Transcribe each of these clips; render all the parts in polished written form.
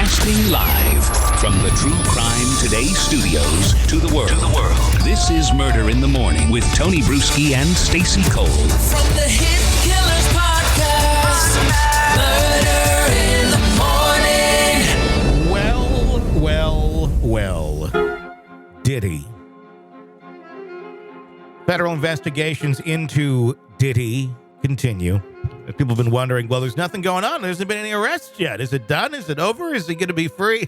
Broadcasting live from the True Crime Today studios to the world. This is Murder in the Morning with Tony Bruschi and Stacey Cole. From the Hit Killers podcast, Murder in the Morning. Well. Diddy. Federal investigations into Diddy continue. People have been wondering, well, there's nothing going on. There hasn't been any arrests yet. Is it done? Is it over? Is he going to be free?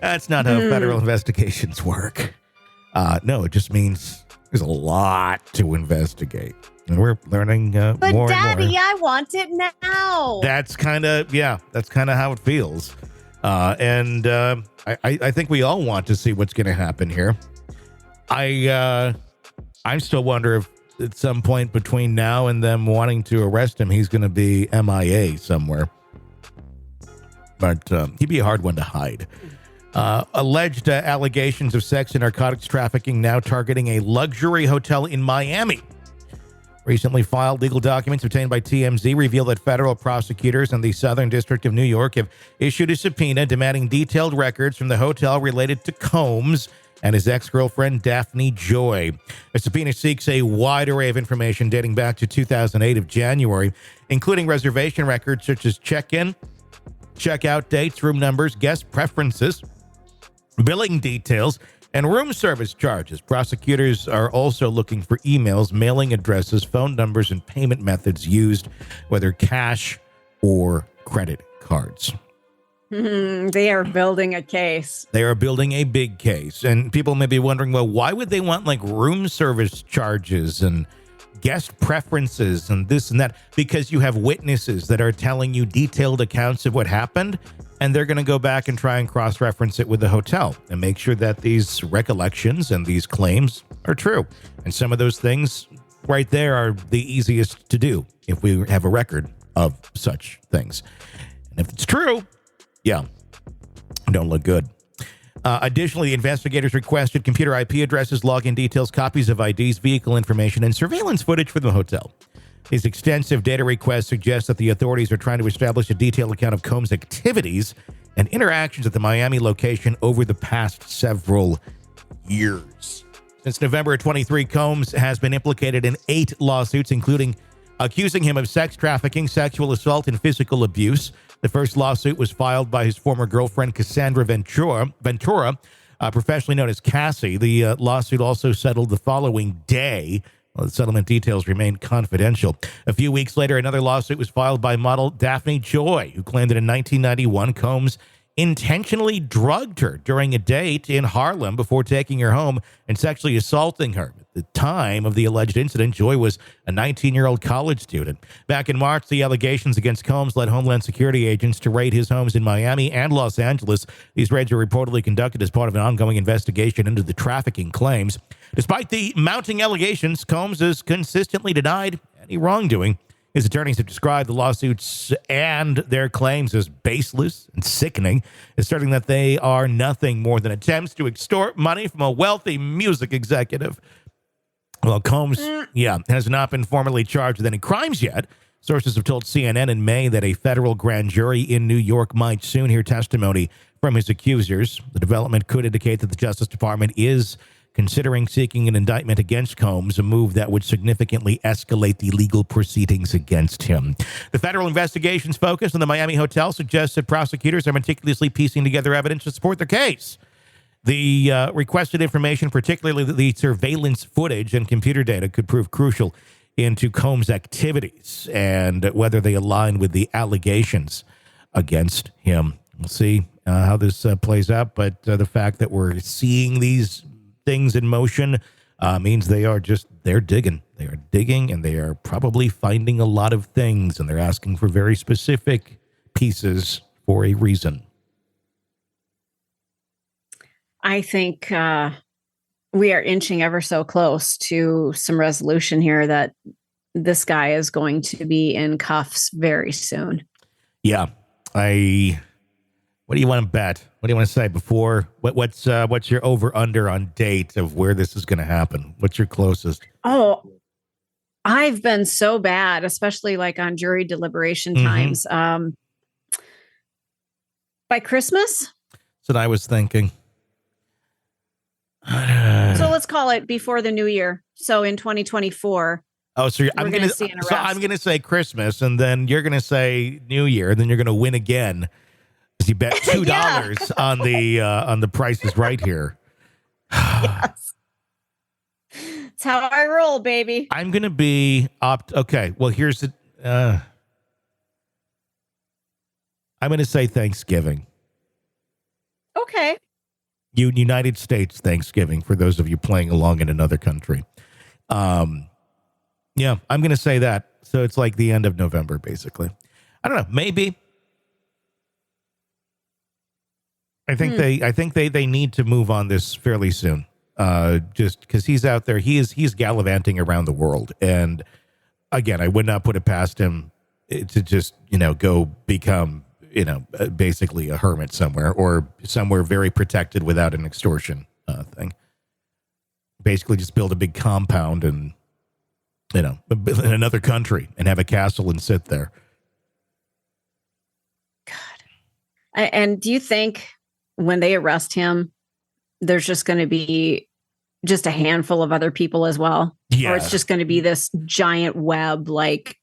That's not how federal investigations work. No, it just means there's a lot to investigate. And we're learning more But and Daddy, more. I want it now. That's kind of how it feels. I think we all want to see what's going to happen here. I still wonder if at some point between now and them wanting to arrest him, he's going to be MIA somewhere. But he'd be a hard one to hide. Alleged allegations of sex and narcotics trafficking now targeting a luxury hotel in Miami. Recently filed legal documents obtained by TMZ reveal that federal prosecutors in the Southern District of New York have issued a subpoena demanding detailed records from the hotel related to Combs and his ex-girlfriend, Daphne Joy. The subpoena seeks a wide array of information dating back to 2008 of January, including reservation records such as check-in, check-out dates, room numbers, guest preferences, billing details, and room service charges. Prosecutors are also looking for emails, mailing addresses, phone numbers, and payment methods used, whether cash or credit cards. They are building a case. They are building a big case. And people may be wondering, well, why would they want like room service charges and guest preferences and this and that? Because you have witnesses that are telling you detailed accounts of what happened. And they're going to go back and try and cross-reference it with the hotel and make sure that these recollections and these claims are true. And some of those things right there are the easiest to do if we have a record of such things. And if it's true, yeah, don't look good. Additionally, the investigators requested computer IP addresses, login details, copies of IDs, vehicle information, and surveillance footage for the hotel. These extensive data requests suggest that the authorities are trying to establish a detailed account of Combs' activities and interactions at the Miami location over the past several years. Since November of 23, Combs has been implicated in 8 lawsuits, including accusing him of sex trafficking, sexual assault, and physical abuse. The first lawsuit was filed by his former girlfriend, Casandra Ventura, professionally known as Cassie. The lawsuit also settled the following day. Well, the settlement details remain confidential. A few weeks later, another lawsuit was filed by model Daphne Joy, who claimed that in 1991, Combs intentionally drugged her during a date in Harlem before taking her home and sexually assaulting her. At the time of the alleged incident, Joy was a 19-year-old college student. Back in March, the allegations against Combs led Homeland Security agents to raid his homes in Miami and Los Angeles. These raids were reportedly conducted as part of an ongoing investigation into the trafficking claims. Despite the mounting allegations, Combs has consistently denied any wrongdoing. His attorneys have described the lawsuits and their claims as baseless and sickening, asserting that they are nothing more than attempts to extort money from a wealthy music executive. Well, Combs, has not been formally charged with any crimes yet. Sources have told CNN in May that a federal grand jury in New York might soon hear testimony from his accusers. The development could indicate that the Justice Department is considering seeking an indictment against Combs, a move that would significantly escalate the legal proceedings against him. The federal investigation's focus on the Miami hotel suggests that prosecutors are meticulously piecing together evidence to support their case. The requested information, particularly the surveillance footage and computer data, could prove crucial into Combs' activities and whether they align with the allegations against him. We'll see how this plays out, but the fact that we're seeing these things in motion means they're digging. They are digging, and they are probably finding a lot of things, and they're asking for very specific pieces for a reason. I think we are inching ever so close to some resolution here that this guy is going to be in cuffs very soon. Yeah. What do you want to bet? What do you want to say before? What's your over under on date of where this is going to happen? What's your closest? Oh, I've been so bad, especially like on jury deliberation times. By Christmas? That's what I was thinking. So let's call it before the new year. So in 2024. Oh, so I'm going to say Christmas, and then you're going to say New Year, and then you're going to win again. You bet $2 on the Price is Right here. Yes. That's how I roll, baby. I'm going to be okay. Well, here's the. I'm going to say Thanksgiving. Okay. United States Thanksgiving for those of you playing along in another country. Yeah, I'm going to say that. So it's like the end of November, basically. I don't know. Maybe. I think they need to move on this fairly soon. Just because he's out there, he's gallivanting around the world, and again, I would not put it past him to just go become basically a hermit somewhere or somewhere very protected without an extortion thing. Basically, just build a big compound and in another country and have a castle and sit there. God, and do you think when they arrest him, there's just going to be just a handful of other people as well? Yeah. Or it's just going to be this giant web, like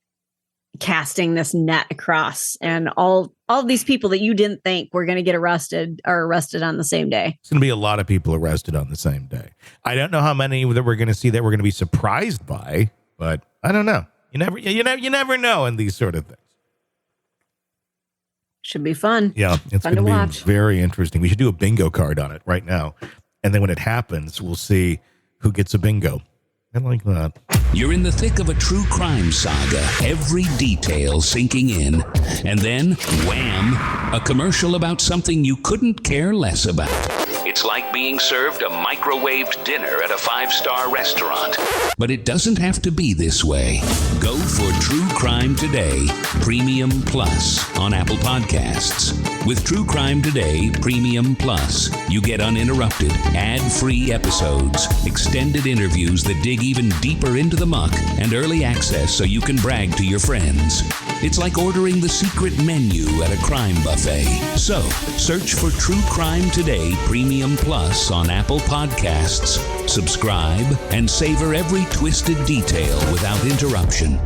casting this net across, and all these people that you didn't think were going to get arrested are arrested on the same day. It's going to be a lot of people arrested on the same day. I don't know how many that we're going to see that we're going to be surprised by, but I don't know. You never know in these sort of things. Should be fun. Yeah, it's fun going to to be watch. very interesting. We should do a bingo card on it right now. And then when it happens, we'll see who gets a bingo. I like that. You're in the thick of a true crime saga, every detail sinking in. And then, wham, a commercial about something you couldn't care less about. It's like being served a microwaved dinner at a 5-star restaurant. But it doesn't have to be this way. Go for True Crime Today Premium Plus on Apple Podcasts. With True Crime Today Premium Plus, you get uninterrupted, ad-free episodes, extended interviews that dig even deeper into the muck, and early access so you can brag to your friends. It's like ordering the secret menu at a crime buffet. So, search for True Crime Today Premium Plus on Apple Podcasts, subscribe, and savor every twisted detail without interruption.